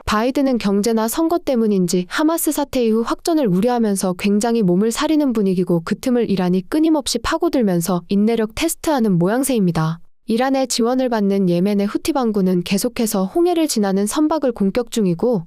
바이든은 경제나 선거 때문인지 하마스 사태 이후 확전을 우려하면서 굉장히 몸을 사리는 분위기고 그 틈을 이란이 끊임없이 파고들면서 인내력 테스트하는 모양새입니다. 이란의 지원을 받는 예멘의 후티 반군은 계속해서 홍해를 지나는 선박을 공격 중이고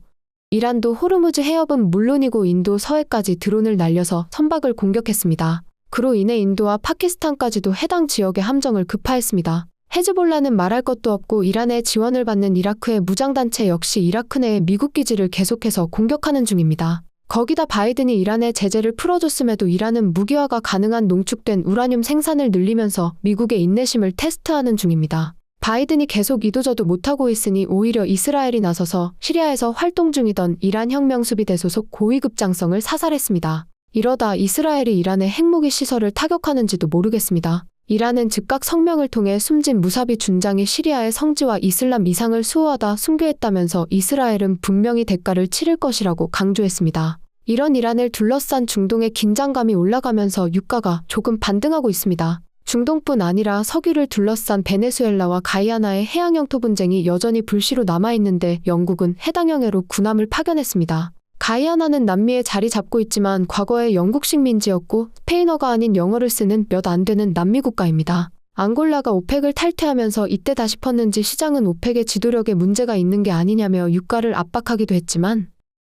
이란도 호르무즈 해협은 물론이고 인도 서해까지 드론을 날려서 선박을 공격했습니다. 그로 인해 인도와 파키스탄까지도 해당 지역의 함정을 급파했습니다. 헤즈볼라는 말할 것도 없고 이란의 지원을 받는 이라크의 무장단체 역시 이라크 내의 미국 기지를 계속해서 공격하는 중입니다. 거기다 바이든이 이란의 제재를 풀어줬음에도 이란은 무기화가 가능한 농축된 우라늄 생산을 늘리면서 미국의 인내심을 테스트하는 중입니다. 바이든이 계속 이도저도 못하고 있으니 오히려 이스라엘이 나서서 시리아에서 활동 중이던 이란 혁명수비대 소속 고위급장성을 사살했습니다. 이러다 이스라엘이 이란의 핵무기 시설을 타격하는지도 모르겠습니다. 이란은 즉각 성명을 통해 숨진 무사비 준장이 시리아의 성지와 이슬람 이상을 수호하다 순교했다면서 이스라엘은 분명히 대가를 치를 것이라고 강조했습니다. 이런 이란을 둘러싼 중동의 긴장감이 올라가면서 유가가 조금 반등하고 있습니다. 중동뿐 아니라 석유를 둘러싼 베네수엘라와 가이아나의 해양 영토 분쟁이 여전히 불씨로 남아있는데 영국은 해당 영해로 군함을 파견했습니다. 가이아나는 남미에 자리 잡고 있지만 과거에 영국식 민지였고 스페인어가 아닌 영어를 쓰는 몇 안 되는 남미 국가입니다. 앙골라가 오펙을 탈퇴하면서 이때 다 싶었는지 시장은 오펙의 지도력에 문제가 있는 게 아니냐며 유가를 압박하기도 했지만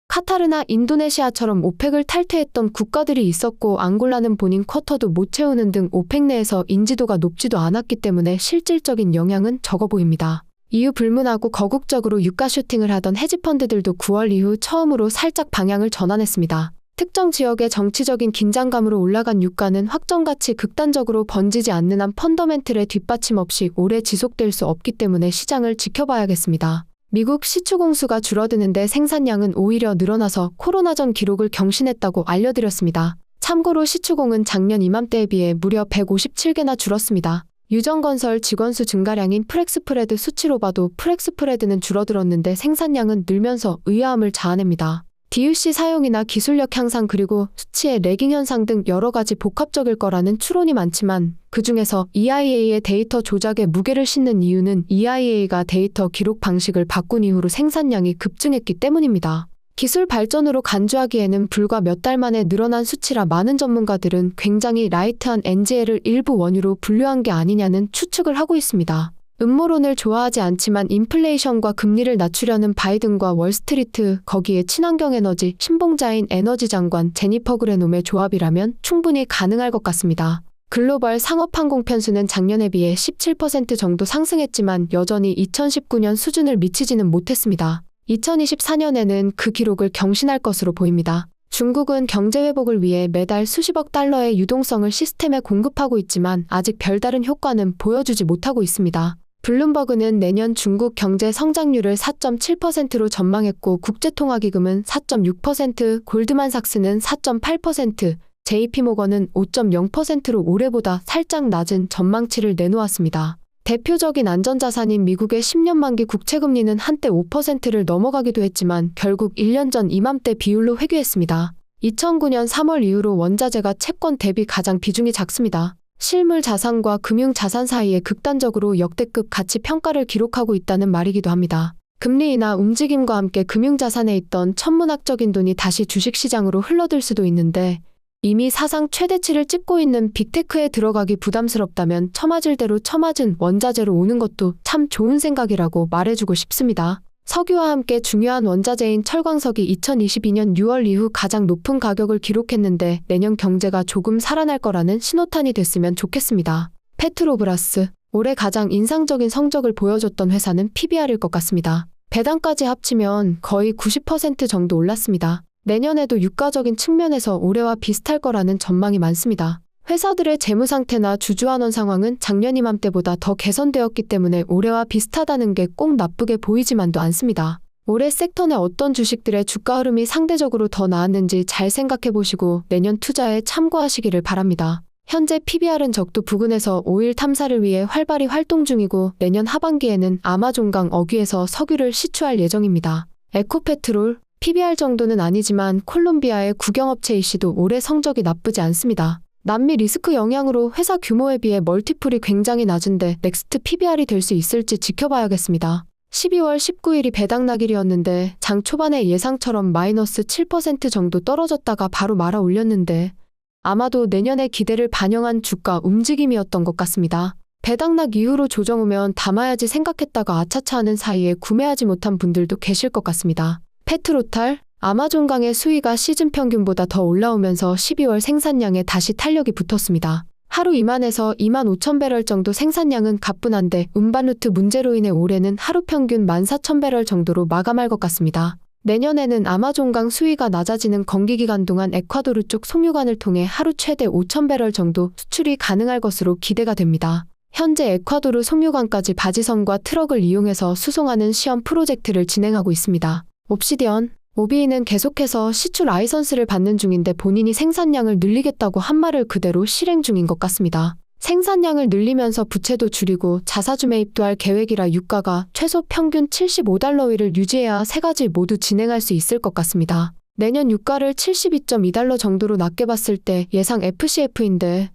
카타르나 인도네시아처럼 오펙을 탈퇴했던 국가들이 있었고 앙골라는 본인 쿼터도 못 채우는 등 오펙 내에서 인지도가 높지도 않았기 때문에 실질적인 영향은 적어 보입니다. 이유 불문하고 거국적으로 유가 슈팅을 하던 헤지펀드들도 9월 이후 처음으로 살짝 방향을 전환했습니다. 특정 지역의 정치적인 긴장감으로 올라간 유가는 확정같이 극단적으로 번지지 않는 한 펀더멘틀의 뒷받침 없이 오래 지속될 수 없기 때문에 시장을 지켜봐야겠습니다. 미국 시추 공수가 줄어드는데 생산량은 오히려 늘어나서 코로나 전 기록을 경신했다고 알려드렸습니다. 참고로 시추공은 작년 이맘때에 비해 무려 157개나 줄었습니다. 유정건설 직원수 증가량인 프렉스프레드 수치로 봐도 프렉스프레드는 줄어들었는데 생산량은 늘면서 의아함을 자아냅니다. DUC 사용이나 기술력 향상 그리고 수치의 레깅 현상 등 여러 가지 복합적일 거라는 추론이 많지만 그중에서 EIA의 데이터 조작에 무게를 싣는 이유는 EIA가 데이터 기록 방식을 바꾼 이후로 생산량이 급증했기 때문입니다. 기술 발전으로 간주하기에는 불과 몇 달 만에 늘어난 수치라 많은 전문가들은 굉장히 라이트한 NGL을 일부 원유로 분류한 게 아니냐는 추측을 하고 있습니다. 음모론을 좋아하지 않지만 인플레이션과 금리를 낮추려는 바이든과 월스트리트 거기에 친환경 에너지 신봉자인 에너지 장관 제니퍼 그레놈의 조합이라면 충분히 가능할 것 같습니다. 글로벌 상업항공 편수는 작년에 비해 17% 정도 상승했지만 여전히 2019년 수준을 미치지는 못했습니다. 2024년에는 그 기록을 경신할 것으로 보입니다. 중국은 경제 회복을 위해 매달 수십억 달러의 유동성을 시스템에 공급하고 있지만 아직 별다른 효과는 보여주지 못하고 있습니다. 블룸버그는 내년 중국 경제 성장률을 4.7%로 전망했고 국제통화기금은 4.6%, 골드만삭스는 4.8%, JP모건은 5.0%로 올해보다 살짝 낮은 전망치를 내놓았습니다. 대표적인 안전자산인 미국의 10년 만기 국채금리는 한때 5%를 넘어가기도 했지만 결국 1년 전 이맘때 비율로 회귀했습니다. 2009년 3월 이후로 원자재가 채권 대비 가장 비중이 작습니다. 실물 자산과 금융 자산 사이에 극단적으로 역대급 가치 평가를 기록하고 있다는 말이기도 합니다. 금리 인하 움직임과 함께 금융자산에 있던 천문학적인 돈이 다시 주식시장으로 흘러들 수도 있는데 이미 사상 최대치를 찍고 있는 빅테크에 들어가기 부담스럽다면 처맞을 대로 처맞은 원자재로 오는 것도 참 좋은 생각이라고 말해주고 싶습니다. 석유와 함께 중요한 원자재인 철광석이 2022년 6월 이후 가장 높은 가격을 기록했는데 내년 경제가 조금 살아날 거라는 신호탄이 됐으면 좋겠습니다. 페트로브라스, 올해 가장 인상적인 성적을 보여줬던 회사는 PBR일 것 같습니다. 배당까지 합치면 거의 90% 정도 올랐습니다. 내년에도 유가적인 측면에서 올해와 비슷할 거라는 전망이 많습니다. 회사들의 재무 상태나 주주환원 상황은 작년 이맘때보다 더 개선되었기 때문에 올해와 비슷하다는 게 꼭 나쁘게 보이지만도 않습니다. 올해 섹터 내 어떤 주식들의 주가 흐름이 상대적으로 더 나았는지 잘 생각해 보시고 내년 투자에 참고하시기를 바랍니다. 현재 PBR은 적도 부근에서 오일 탐사를 위해 활발히 활동 중이고 내년 하반기에는 아마존강 어귀에서 석유를 시추할 예정입니다. 에코페트롤, PBR 정도는 아니지만 콜롬비아의 국영업체 이씨도 올해 성적이 나쁘지 않습니다. 남미 리스크 영향으로 회사 규모에 비해 멀티플이 굉장히 낮은데 넥스트 PBR이 될 수 있을지 지켜봐야겠습니다. 12월 19일이 배당날일이었는데 장 초반에 예상처럼 마이너스 7% 정도 떨어졌다가 바로 말아 올렸는데 아마도 내년의 기대를 반영한 주가 움직임이었던 것 같습니다. 배당락 이후로 조정 오면 담아야지 생각했다가 아차차 하는 사이에 구매하지 못한 분들도 계실 것 같습니다. 페트로탈, 아마존강의 수위가 시즌 평균보다 더 올라오면서 12월 생산량에 다시 탄력이 붙었습니다. 하루 2만에서 2만 5천 배럴 정도 생산량은 가뿐한데 운반 루트 문제로 인해 올해는 하루 평균 14,000배럴 정도로 마감할 것 같습니다. 내년에는 아마존강 수위가 낮아지는 건기기간 동안 에콰도르 쪽 송유관을 통해 하루 최대 5,000배럴 정도 수출이 가능할 것으로 기대가 됩니다. 현재 에콰도르 송유관까지 바지선과 트럭을 이용해서 수송하는 시험 프로젝트를 진행하고 있습니다. 옵시디언, 오비이는 계속해서 시출 라이선스를 받는 중인데 본인이 생산량을 늘리겠다고 한 말을 그대로 실행 중인 것 같습니다. 생산량을 늘리면서 부채도 줄이고 자사주 매입도 할 계획이라 유가가 최소 평균 75달러위를 유지해야 세 가지 모두 진행할 수 있을 것 같습니다. 내년 유가를 72.2달러 정도로 낮게 봤을 때 예상 FCF인데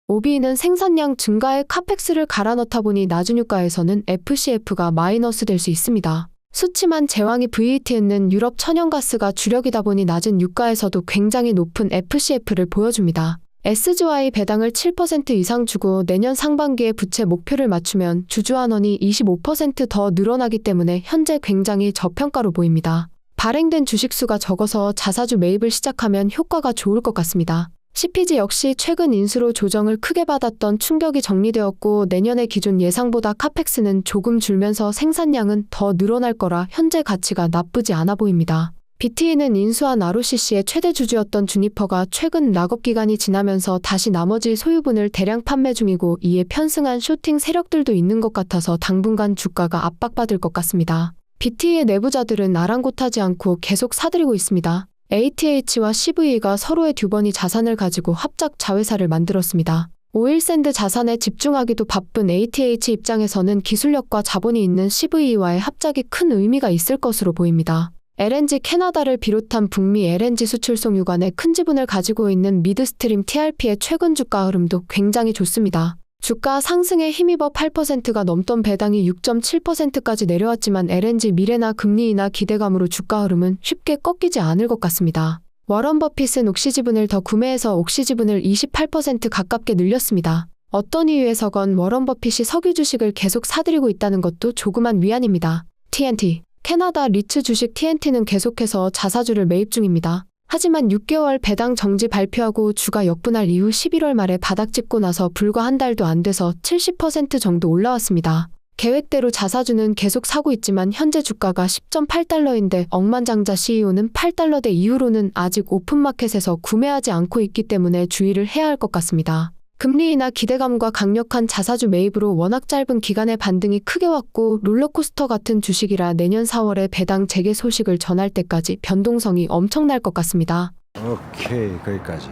오비이는 생산량 증가에 카펙스를 갈아 넣다 보니 낮은 유가에서는 FCF가 마이너스 될 수 있습니다. 수치만 제왕이 VAT는 유럽 천연가스가 주력이다 보니 낮은 유가에서도 굉장히 높은 FCF를 보여줍니다. SGY 배당을 7% 이상 주고 내년 상반기에 부채 목표를 맞추면 주주환원이 25% 더 늘어나기 때문에 현재 굉장히 저평가로 보입니다. 발행된 주식수가 적어서 자사주 매입을 시작하면 효과가 좋을 것 같습니다. CPG 역시 최근 인수로 조정을 크게 받았던 충격이 정리되었고 내년의 기존 예상보다 카펙스는 조금 줄면서 생산량은 더 늘어날 거라 현재 가치가 나쁘지 않아 보입니다. BT는 인수한 ROCC의 최대 주주였던 주니퍼가 최근 락업 기간이 지나면서 다시 나머지 소유분을 대량 판매 중이고 이에 편승한 쇼팅 세력들도 있는 것 같아서 당분간 주가가 압박받을 것 같습니다. BT의 내부자들은 아랑곳하지 않고 계속 사들이고 있습니다. ATH와 CVE가 서로의 듀번이 자산을 가지고 합작 자회사를 만들었습니다. 오일샌드 자산에 집중하기도 바쁜 ATH 입장에서는 기술력과 자본이 있는 CVE와의 합작이 큰 의미가 있을 것으로 보입니다. LNG 캐나다를 비롯한 북미 LNG 수출 송유관에 큰 지분을 가지고 있는 미드스트림 TRP의 최근 주가 흐름도 굉장히 좋습니다. 주가 상승에 힘입어 8%가 넘던 배당이 6.7%까지 내려왔지만 LNG 미래나 금리 인하 기대감으로 주가 흐름은 쉽게 꺾이지 않을 것 같습니다. 워런 버핏은 옥시 지분을 더 구매해서 옥시 지분을 28% 가깝게 늘렸습니다. 어떤 이유에서건 워런 버핏이 석유 주식을 계속 사들이고 있다는 것도 조그만 위안입니다. TNT, 캐나다 리츠 주식 TNT는 계속해서 자사주를 매입 중입니다. 하지만 6개월 배당 정지 발표하고 주가 역분할 이후 11월 말에 바닥 찍고 나서 불과 한 달도 안 돼서 70% 정도 올라왔습니다. 계획대로 자사주는 계속 사고 있지만 현재 주가가 10.8달러인데 억만장자 CEO는 8달러대 이후로는 아직 오픈마켓에서 구매하지 않고 있기 때문에 주의를 해야 할 것 같습니다. 금리 인하 기대감과 강력한 자사주 매입으로 워낙 짧은 기간에 반등이 크게 왔고 롤러코스터 같은 주식이라 내년 4월에 배당 재개 소식을 전할 때까지 변동성이 엄청날 것 같습니다. 오케이, 거기까지.